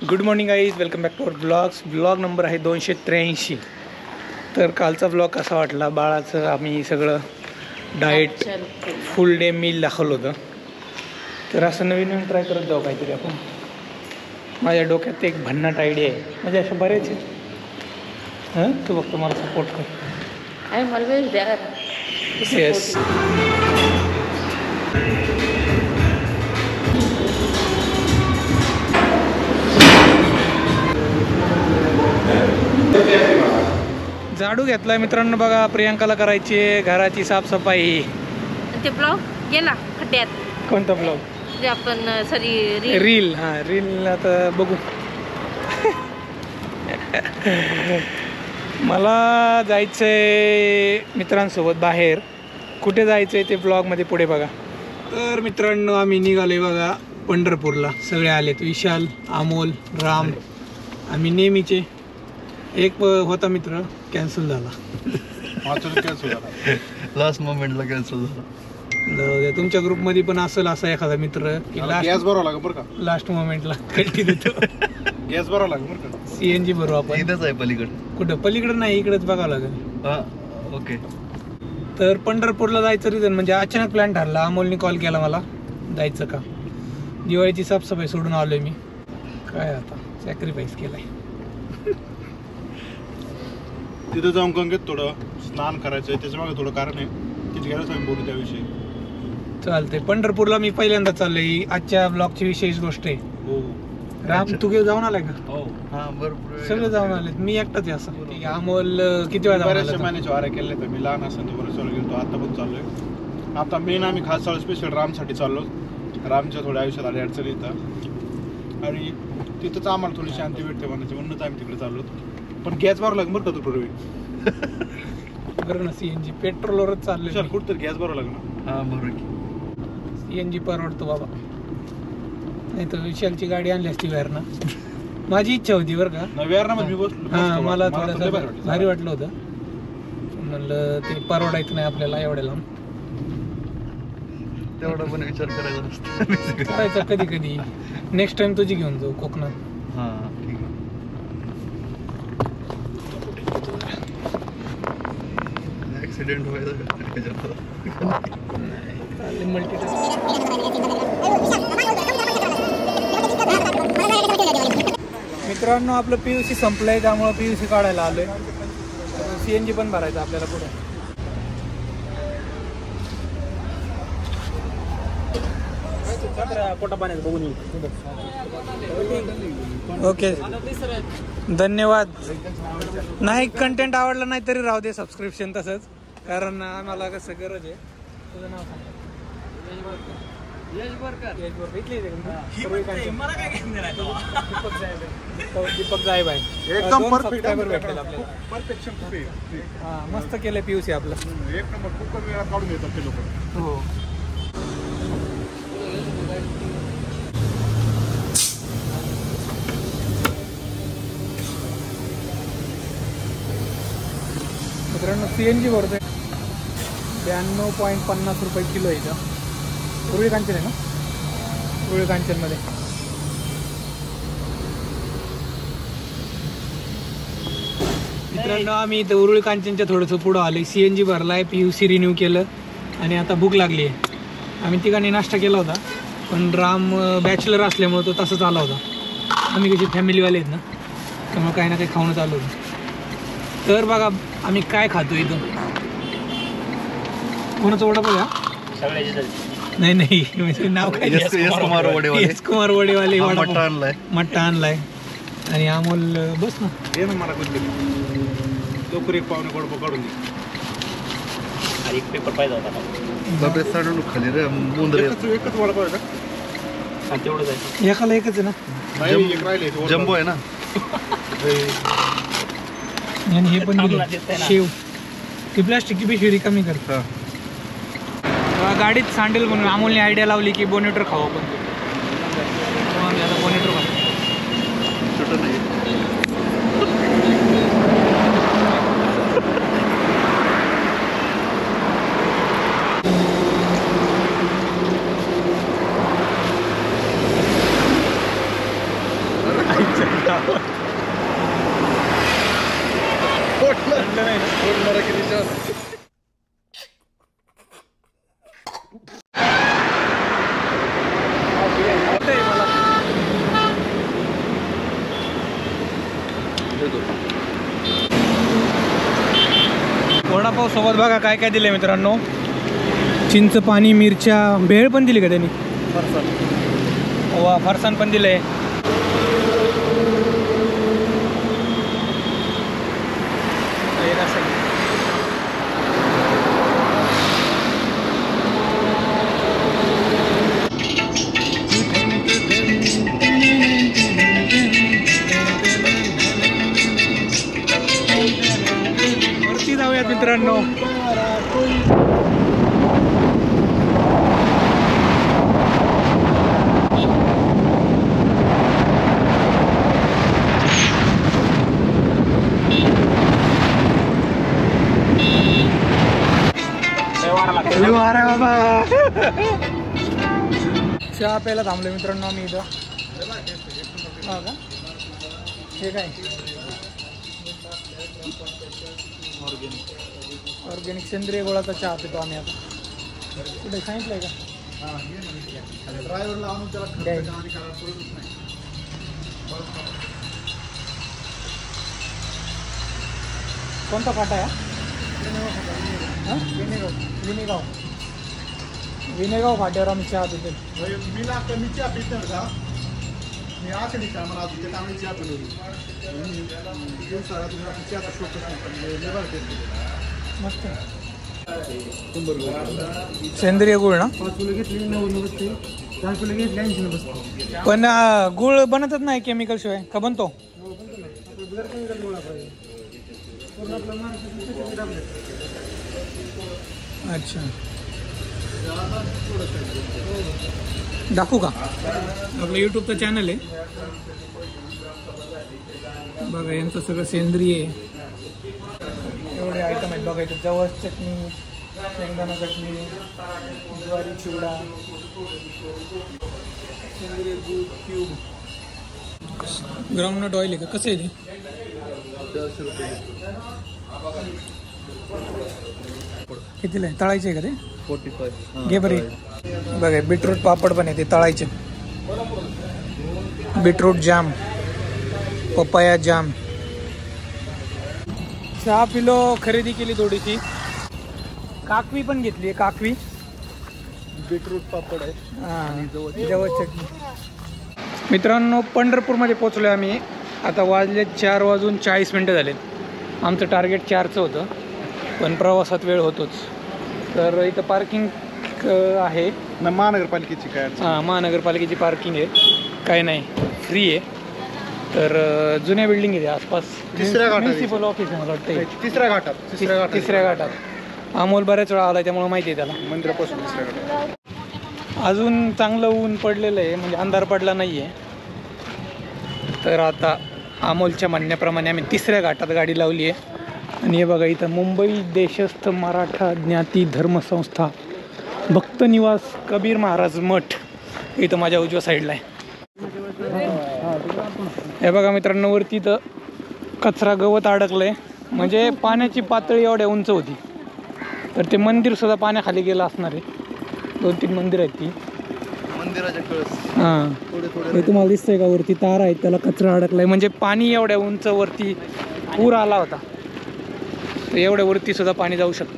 Good morning guys, welcome back to our blogs. Blog number आहे 283. तर कालचा blog कसा वाटला? बाळाचं आम्ही सगळं डाएट फुल डे मील दाखवलं होतं. तर असं नवीन नवीन ट्राय करत जाऊ काहीतरी आपण. माझ्या डोक्यात एक भन्नाट आयडिया आहे, म्हणजे असं बरेच आहे. हां, तू फक्त मला सपोर्ट कर. I always there. येस. झाडू घेतलाय मित्रांनो. बघा, प्रियांकाला करायची आहे घराची साफसफाई. ते ब्लॉग गेला खड्ड्यात. कोणता ब्लॉग? जे आपण रील. हां, रील आता बघू. मला जायचंय मित्रांसोबत बाहेर. कुठे जायचंय ते ब्लॉगमध्ये पुढे बघा. तर मित्रांनो, आम्ही निघालोय बघा पंढरपूरला. सगळे आलेत, विशाल, अमोल, राम. आम्ही नेहमीचे. एक होता मित्र, कॅन्सल झाला. लास्ट मोमेंटला कॅन्सल झाला. तुमच्या ग्रुपमध्ये पण असेल असा एखादा मित्र की गॅस भरावं लागेल बरं का, लास्ट मोमेंटला कल्टी देतो. गॅस भरावं लागेल बरं का. सीएनजी भरू आपण. इथेच आहे पलीकडे. कुठं पलीकडे नाही, इकडेच बघावं लागेल. हा, ओके. तर पंढरपूरला जायचं रिझन म्हणजे अचानक प्लॅन ठरला. अमोलने कॉल केला मला, जायचं का. दिवाळीची साफसफाई सोडून आलोय मी. काय आता सॅक्रिफाईस केलाय. तिथं जाऊन गंगेत थोडं स्नान करायचं आहे, त्याच्यामागे थोडं कारण आहे. तिथे गेल्याच आम्ही बोलू त्याविषयी. चालतंय. पंढरपूरला मी पहिल्यांदा चाललोय. आजच्या ब्लॉगची विशेष गोष्ट आहे. हो. राम, तू जाऊन आलाय का? हो. हा, बरोबर. सगळे जाऊन आलेत, मी एकटाच आहे असं. अमोल किती वेळा बऱ्याचशा महिन्याच्या वाऱ्या केल्या तर मी लहान असताना बरं चालू गेलो. आता पण चाललोय. आता मेन आम्ही खास चालू स्पेशल रामसाठी चाललो. रामच्या थोड्या आयुष्यात आल्या अडचणी येतात आणि तिथंच आम्हाला थोडी शांती भेटते म्हणायची, म्हणूनच आम्ही तिकडे चाललो. पण गॅस भरावं लागेल बरं का तू पूर्वी. बरं ना, सीएनजी पेट्रोलवरच चाललोय. कुठं तर गॅस भरावं लागेल ना. हा, बरोबर. सीएनजी परवडतो बाबा. नाही तर विशालची गाडी आणली असती वेअरना. माझी इच्छा होती बरं का. वेअरनामध्ये मी बसलो. हां, मला थोडंसं भारी वाटलं होतं. म्हणलं ते परवडायचं नाही आपल्याला एवढ्या लांब. तेवढा पण विचार करायचा नसतो. करायचं कधी कधी. नेक्स्ट टाइम तुझी घेऊन जाऊ कोकणात. हां, ठीक आहे. ऍक्सिडेंट व्हायचा मित्रांनो, आपलं PUC संपलंय, त्यामुळे PUC काढायला आलोय. सीएनजी पण भरायचं आपल्याला पुढे. ओके, धन्यवाद. नाही, कंटेंट आवडला नाही तरी राहू दे सबस्क्रिप्शन तसंच, कारण आम्हाला कसं गरज आहे. तुझं नाव सांग. दीपक जायब आहे. एकदम परफेक्ट भेटेल आपल्याला. हां, मस्त केलंय PUC आपलं. एक नंबर. खूप कमी वेळात काढून घेतात ते लोक. हो. मित्रांनो, सीएनजी भरतोय. 92.50 रुपये किलो आहे इथं. उरुळी कांचन आहे ना, उरुळी कांचनमध्ये. मित्रांनो, आम्ही इथं उरुळी कांचनच्या थोडंसं पुढं आलोय. सीएनजी भरलाय, PUC रिन्यू केलं आणि आता भूक लागली आहे. आम्ही तिघांनी नाश्ता केला होता, पण राम बॅचलर असल्यामुळे तो तसंच आला होता. आम्ही कशी फॅमिलीवाले आहेत ना, त्यामुळे काही ना काही खाऊनच आलो होतो. तर बघा आम्ही काय खातो इथं. कोणाचं वडापाव आहे? नाही नाही, नाव काय? एस कुमार वडेवाले मट्टा आणलाय. आणि अमोल बस ना, ये ना मला कुठे लवकर एक पाहुणे वडापाव काढून दे. एक पेपर पाहिजे होता. खाली रे एकच वडापाव आहे का? तेवढंच आहे. एकाला एकच आहे ना. नाही, एक राहिले. जम्बो आहे ना. आणि हे पण शेव. ती प्लास्टिकची पिशवी कमी कर. गाडीत सांडेल म्हणून अमोलने आयडिया लावली की बोनेटर खाऊ आपण. आम्ही आता बोनेटर खाऊ. आहे ना. आवडतंय मला. वडापाव सोबत बघा काय काय दिलंय मित्रांनो. चिंच पाणी, मिरच्या, भेळ पण दिली का त्यांनी? वा, फरसाण पण दिलंय. वरती जाऊयात मित्रांनो. अरे बाबा, चहा प्यायला थांबलो मित्रांनो आम्ही इथं. हा का, हे काय ऑर्गॅनिक सेंद्रिय गुळाचा चहा पितो आम्ही आता. कुठे सांगितलंय का? ड्रायव्हरला आणून त्याला कोणता फाटा आहे? विनेगाव. विनेगाव फाट्यावर आम्ही चहा पितो. मी लागतो, मी चहा पितो का? मी आखरी का मला अजून ते चांगली चहा पिली. मस्त सेंद्रिय गुळ ना? 5 किलो घेतली 90 बसते, 4 किलो घेतली 80 बसते. पण गुळ बनतच नाही केमिकल शिवाय का? बनतो. अच्छा, दाखवू का? आपलं यूट्यूबचं चॅनल आहे बघा. यांचं सगळं सेंद्रिय आहे. एवढे आयटम आहेत बघा. इथं जवस चटणी, शेंगदाणा चटणी, ज्वारी चिवडा, सेंद्रिय दूध क्यूब, ग्राउंडनट ऑइल आहे का? कसं आहे ते? 10 रुपये. कितीला आहे? तळायचे आहे का ते? 45. घे बरे. बघा बीटरूट पापड पण आहे, ते तळायचे. बीटरूट जाम, पपाया जाम. चहा पिलो, खरेदी केली थोडीशी. काकवी पण घेतली आहे. काकवी, बीटरूट पापड आहे. हां, जवळ चटणी. मित्रांनो, पंढरपूरमध्ये पोचलो आम्ही. आता वाजले 4:40 झालेत. आमचं टार्गेट 4चं होतं, पण प्रवासात वेळ होतोच. तर इथं पार्किंग आहे महानगरपालिकेची काय? हां, महानगरपालिकेची पार्किंग आहे. काय नाही, फ्री आहे. तर जुन्या बिल्डिंग आहे आसपास. तिसऱ्या घाटात म्युन्सिपल ऑफिस आहे मला वाटतं. तिसऱ्या घाटात अमोल बऱ्याच वेळा आला, त्यामुळे माहिती आहे त्याला. मंदिरापासून तिसऱ्या घाटात. अजून चांगलं ऊन पडलेलं आहे, म्हणजे अंधार पडला नाही आहे. तर आता अमोलच्या म्हणण्याप्रमाणे आम्ही तिसऱ्या घाटात गाडी लावली आहे. आणि हे बघा, इथं मुंबई देशस्थ मराठा ज्ञाती धर्मसंस्था भक्त निवास कबीर महाराज मठ इथं माझ्या उजव्या साईडला आहे. हे बघा मित्रांनो, वरती इथं कचरा गवत अडकलं आहे. म्हणजे पाण्याची पातळी एवढ्या उंच होती. तर ते मंदिरसुद्धा पाण्याखाली गेलं असणार आहे. 2-3 मंदिर आहेत ती. मंदिराच्या कळस हां, हे तुम्हाला दिसतंय का? वरती तार आहेत, त्याला कचरा अडकलाय. म्हणजे पाणी एवढ्या उंच वरती पूर आला होता. तर एवढ्या वरती सुद्धा पाणी जाऊ शकतं.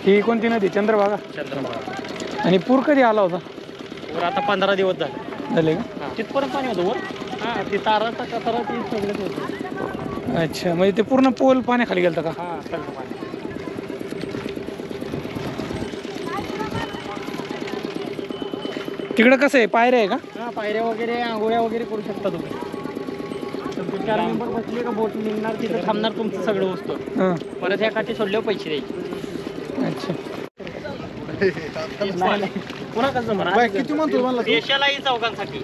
ही कोणती नदी? चंद्रभागा. आणि पूर कधी आला होता? वर आता 15 दिवस झाले का? तिथपर्यंत पाणी होतं वर. हां, ती ताराचा कचरा ती सगळंच होतं. अच्छा, म्हणजे ते पूर्ण पोल पाण्याखाली गेलं का? हां, सगळं पाणी. तिकडं कसं आहे? पायऱ्या आहे का? हां, पायऱ्या वगैरे, आंघोळ्या वगैरे करू शकता तुम्ही. तुमचे 4 मेंबर बसले का बोट निघणार, तिथं थांबणार तुमचं सगळं वस्तू. हां, परत ह्या काठी सोडल्यावर पैसे द्यायचे. अच्छा. पुन्हा कसं म्हणा, बाय किती म्हणतो मला तू? देशालाही चौकांसाठी.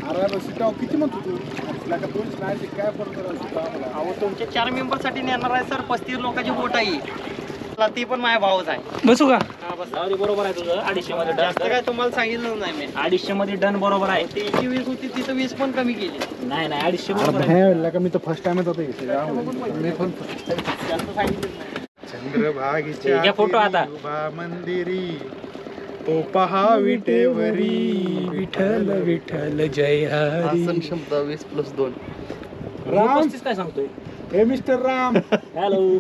अरे सीटाव किती म्हणतो तू? आपल्याला पोलीस नाही काय फरक करायला? अहो, तुमचे 4 मेंबरसाठी नेणार आहे सर. 35 लोकांची बोट आहे. बसला ती पण माझ्या भाऊच आहे. बसू का? हा बस बरोबर आहे तुझं. 250 मध्ये जास्त काय तुम्हाला सांगितलं नाही मी. 250 मध्ये डन बरोबर आहे. ती 20 होती तिथं 20 पण कमी केली. नाही 250 बरोबर आहे. का मी तर फर्स्ट टाइमच होतो मी पण जास्त सांगितलं नाही. चंद्रभागेच्या घ्या फोटो आता. उभा मंदिरी तो पहा विटेवरी विठ्ठल विठ्ठल जय हरी. आसन क्षमता 20+2. राम 35 काय सांगतोय. हे मिस्टर राम. हॅलो.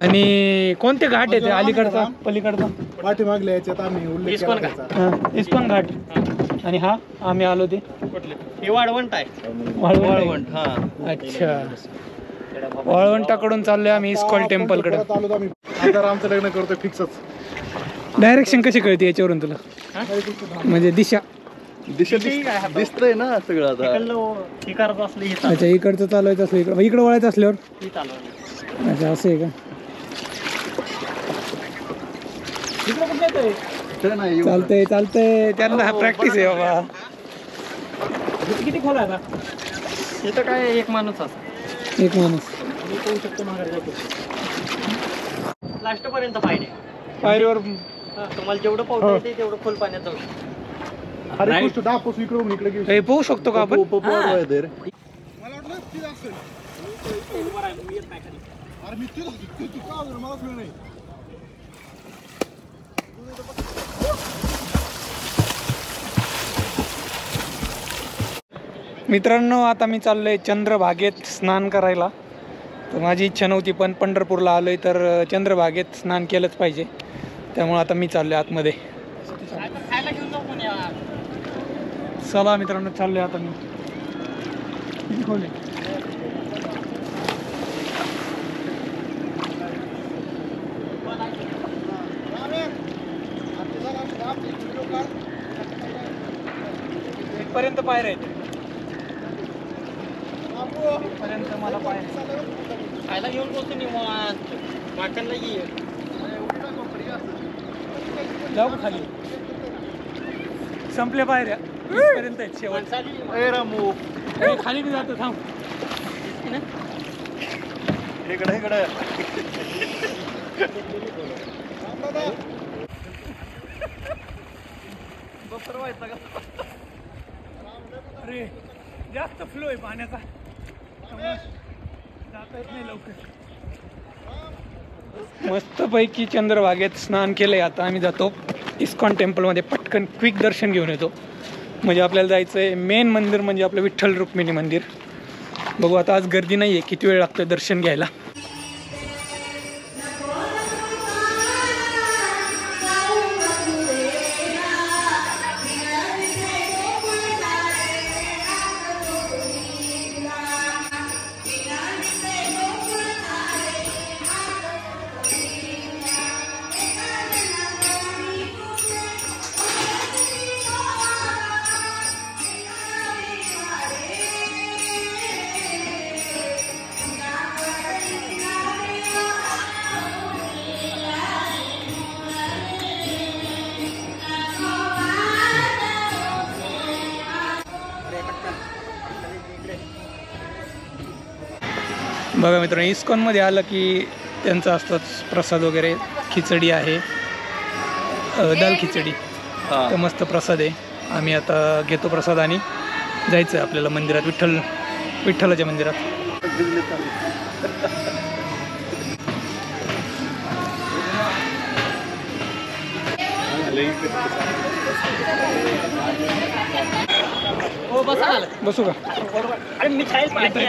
आणि कोणते घाट आहेत अलीकडचा पलीकडचा? पाठीमागल्या याच्यात आम्ही उल्लेख इस्कॉन केला का? त्याचा. इस्कॉन घाट. आणि हा आम्ही आलो ते हे वाळवंट आहे. वाळवंट. हा. अच्छा, वाळवंटाकडून चाललोय आम्ही इस्कॉन टेम्पल कडे. परत आलो आम्ही. आता रामचं लग्न करतोय फिक्सच. डायरेक्शन कशी कळते याच्यावरून तुला? म्हणजे दिशा. दिसतंय ना सगळं आता. हे करत असले हे अच्छा, इकडचं चालवायचं असलं इकडं वळायचं असल्यावर. चालवलं. अच्छा, असं आहे का? नाही चालतंय चालतंय, त्यांना प्रॅक्टिस आहे बाबा. किती खोल आहे आता? इथं काय एक माणूस असा. एक माणूस मी पोहू शकतो माघारी जातो. लास्ट पर्यंत पाहिजे. पायरीवर. तुम्हाला जेवढं पोहता येते तेवढं खोल पाण्यात जाऊ. अरे कुठं दापोस इकडून इकडे घेऊ. हे पोहू शकतो का आपण? मला वाटलं ती असेल. अरे मी तिला तू का आलं? मला कळलं नाही. मित्रांनो, आता मी चाललोय चंद्रभागेत स्नान करायला. तर माझी इच्छा नव्हती, पण पंढरपूरला आलोय तर चंद्रभागेत स्नान केलंच पाहिजे. त्यामुळे आता मी चाललोय आतमध्ये. खायला घेऊन जाऊ पण यार. चला मित्रांनो, चाललोय आता मी. इथपर्यंत पायऱ्या आहेत. इथपर्यंत मला पायऱ्या. खायला घेऊन पोहतो निवांत. वाटणला ये. जाऊ का खाली? संपल्या पायऱ्या. इथपर्यंत आहेत शेवट. ए रामू ए, खाली मी जातो, थांब. इकडे इकडे. अरे, जास्त फ्लो आहे पाण्याचा, त्यामुळे जाता येत नाही लवकर. मस्तपैकी चंद्रभागेत स्नान केलंय. आता आम्ही जातो इस्कॉन टेम्पलमध्ये. पटकन क्विक दर्शन घेऊन येतो. म्हणजे आपल्याला जायचं आहे मेन मंदिर, म्हणजे आपलं विठ्ठल रुक्मिणी मंदिर. बघू आता, आज गर्दी नाही आहे. किती वेळ लागतोय दर्शन घ्यायला. बघा मित्रांनो, इस्कॉनमध्ये आलं की त्यांचं असतं प्रसाद वगैरे. खिचडी आहे, दाल खिचडी. तर मस्त प्रसाद आहे. आम्ही आता घेतो प्रसाद आणि जायचं आहे आपल्याला मंदिरात, विठ्ठलाच्या मंदिरात. हो बसा आलं. बसू का? अरे मी खायला पाहिजे.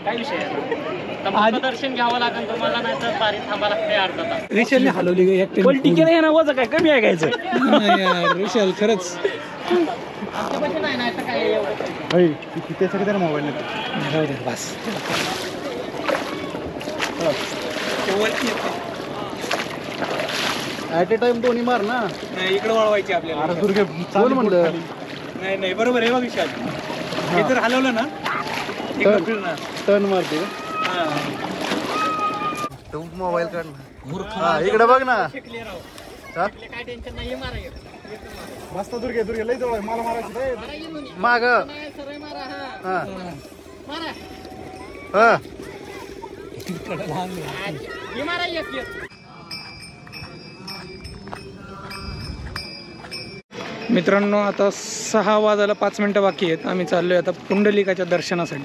काय विषय आहे? दर्शन घ्यावं लागेल तुम्हाला, नाही तर बारी थांबा लागते अर्धा तास. रिशलने हलवली पलटी केलं ना, वजन काय कमी आहे घ्यायचं. यार रिशल खरंच. नाही नाही तर काय एवढं. त्यासाठी त्याला मोबाईल नाही. राहू दे बस. ऍट ए टाइम दोन्ही मार ना. नाही, इकडे वळवायची आपल्याला. अरे दुर्गे कोण म्हणलं? नाही नाही, बरोबर आहे बघ विशाल. हे जर हलवलं ना इकडं फिरणार. टर्न मारते हा. तू मोबाईल काढ ना. हा इकडे बघ ना. काय टेन्शन नाही मारा. मस्त दुर्गे लई जवळ आहे. मला मारायचं माग. सरळ मारा. हा मारा. हा मित्रांनो आता 6 वाजायला 5 मिनिटं बाकी आहेत. आम्ही चाललोय आता पुंडलिकाच्या दर्शनासाठी.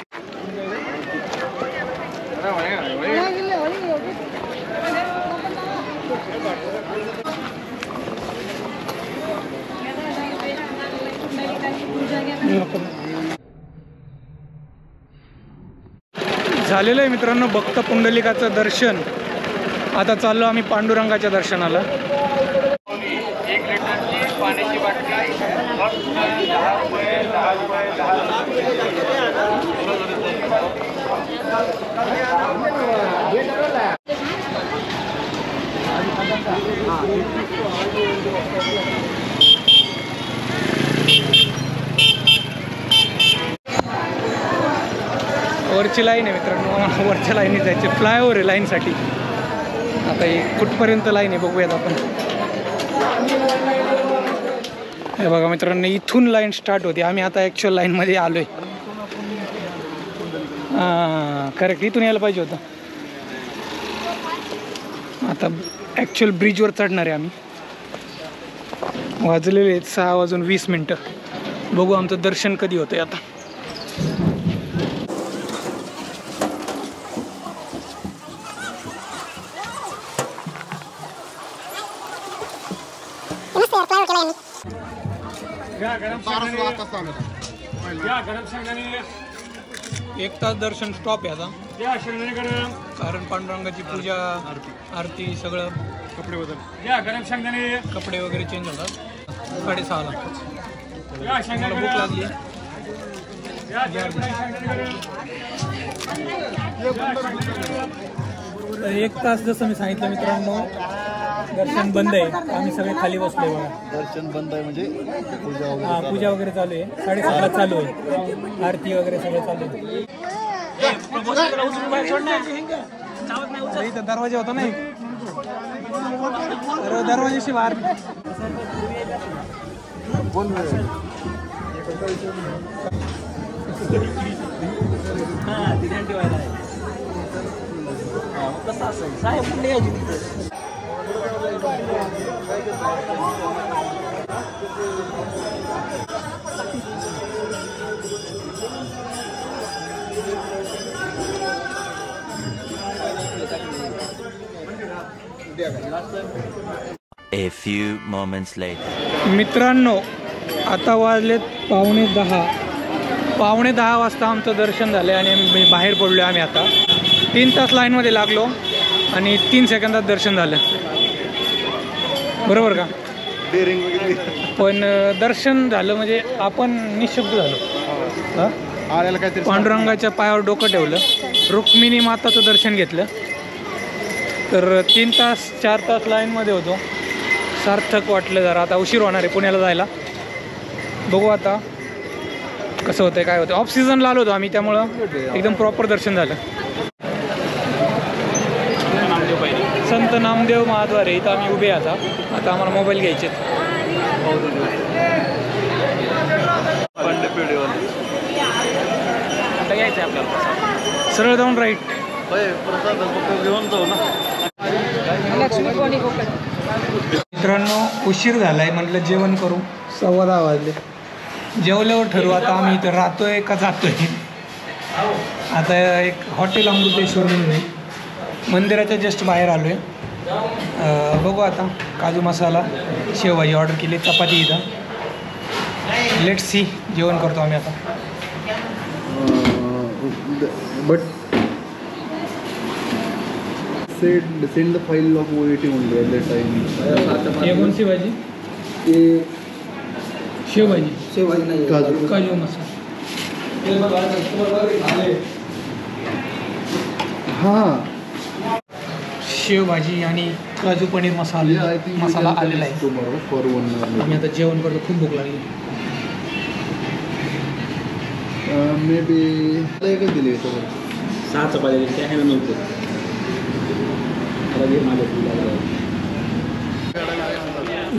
झालेलं आहे मित्रांनो भक्त पुंडलिकाचं दर्शन. आता चाललो आम्ही पांडुरंगाच्या दर्शनाला. वरची लाईन आहे मित्रांनो, वरच्या लाईनीत जायचे. फ्लायओव्हर आहे लाईनसाठी. आता ही कुठपर्यंत लाईन आहे बघूयात आपण. हे बघा मित्रांनो, इथून लाईन स्टार्ट होती. आम्ही आता ॲक्च्युअल लाईनमध्ये आलो आहे. हां करेक्ट, इथून यायला पाहिजे होतं. आता ॲक्च्युअल ब्रिजवर चढणार आहे आम्ही. वाजलेले आहेत 6:20. बघू आमचं दर्शन कधी होतं आहे आता. एक तास दर्शन स्टॉप आहे आता, कारण पांडुरंगाची पूजा आरती सगळं. कपडे वगैरे चेंज होतात. 6:30ला मला भूक लागली. एक तास जसं मी सांगितलं मित्रांनो, दर्शन बंद आहे. आम्ही सगळे खाली बसलोय बघा. दर्शन बंद आहे म्हणजे पूजा वगैरे चालू आहे. 7:30ला चालू आहे. आरती वगैरे सगळं चालू आहे. इथं दरवाजा होता नाही, दरवाजाशी बाहेर. A few moments later. मित्रांनो आता वाजलेत 9:45. 9:45 वाजता आमचं दर्शन झालं आणि आम्ही बाहेर पडलो. आम्ही आता 3 तास लाईनमध्ये लागलो आणि 3 सेकंदात दर्शन झालं. बरोबर का? पण दर्शन झालं म्हणजे आपण निशब्द झालो. पांडुरंगाच्या पायावर डोकं ठेवलं, रुक्मिणी माताचं दर्शन घेतलं. तर 3 तास 4 तास लाईनमध्ये होतो. सार्थक वाटलं जरा. आता उशीर होणार आहे पुण्याला जायला. बघू आता कसं होतं काय होतं. ऑफ सीझनला आलो होतो आम्ही, त्यामुळं एकदम प्रॉपर दर्शन झालं. संत नामदेव महाद्वारे इथं आम्ही उभे आता. आता आम्हाला मोबाईल घ्यायचे. आता यायचं आपल्याला सरळ जाऊन राईट. घेऊन जाऊ ना. मित्रांनो उशीर झाला आहे, म्हटलं जेवण करू. 10:15 वाजले. जेवल्यावर ठरवू आता आम्ही इथं राहतोय का जातोय. आता एक हॉटेल अमृतेश्वर म्हणून आहे, मंदिराच्या जस्ट बाहेर आलो आहे. बघू आता. काजू मसाला शेवभाजी ऑर्डर केली, चपाती इथं. Let's see. जेवण करतो आम्ही आता. But send the file of OAT only at that time. हे कोणती भाजी? शेवभाजी नाही, काजू मसाला. हां, शेवभाजी आणि काजू पनीर मसाला आलेला आहे. For 1 hour. आम्ही आता जेवण करतो. खूप भूक लागली. मे बी एकच दिली 6 चपाती त्या ह्यानं नव्हतं.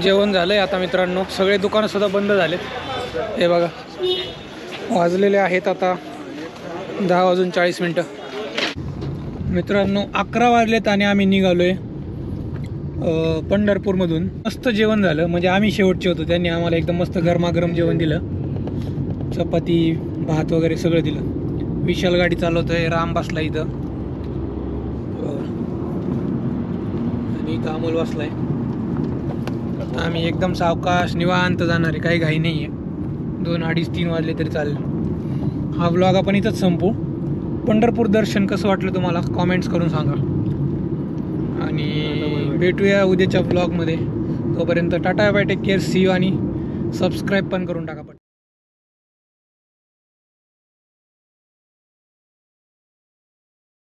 जेवण झालंय आता मित्रांनो. सगळे दुकानं सुद्धा बंद झालेत. हे बघा वाजलेले आहेत आता 10:40. मित्रांनो 11 वाजलेत आणि आम्ही निघालोय पंढरपूरमधून. मस्त जेवण झालं, म्हणजे आम्ही शेवटचे होतो, त्यांनी आम्हाला एकदम मस्त गरमागरम जेवण दिलं. चपाती भात वगैरे सगळं दिलं. विशाल गाडी चालवतोय, राम बसला इथं आणि इथं अमोल बसलाय. आम्ही एकदम सावकाश निवांत जाणार आहे, काही घाई नाही आहे. 2, 2:30, 3 वाजले तरी चालेल. हा व्लॉग आपण इथंच संपू. पंढरपूर दर्शन कसं वाटलं तुम्हाला कॉमेंट्स करून सांगा आणि भेटूया उद्याच्या व्लॉगमध्ये. तोपर्यंत tata bye, take care, see you आणि सबस्क्राईब पण करून टाका.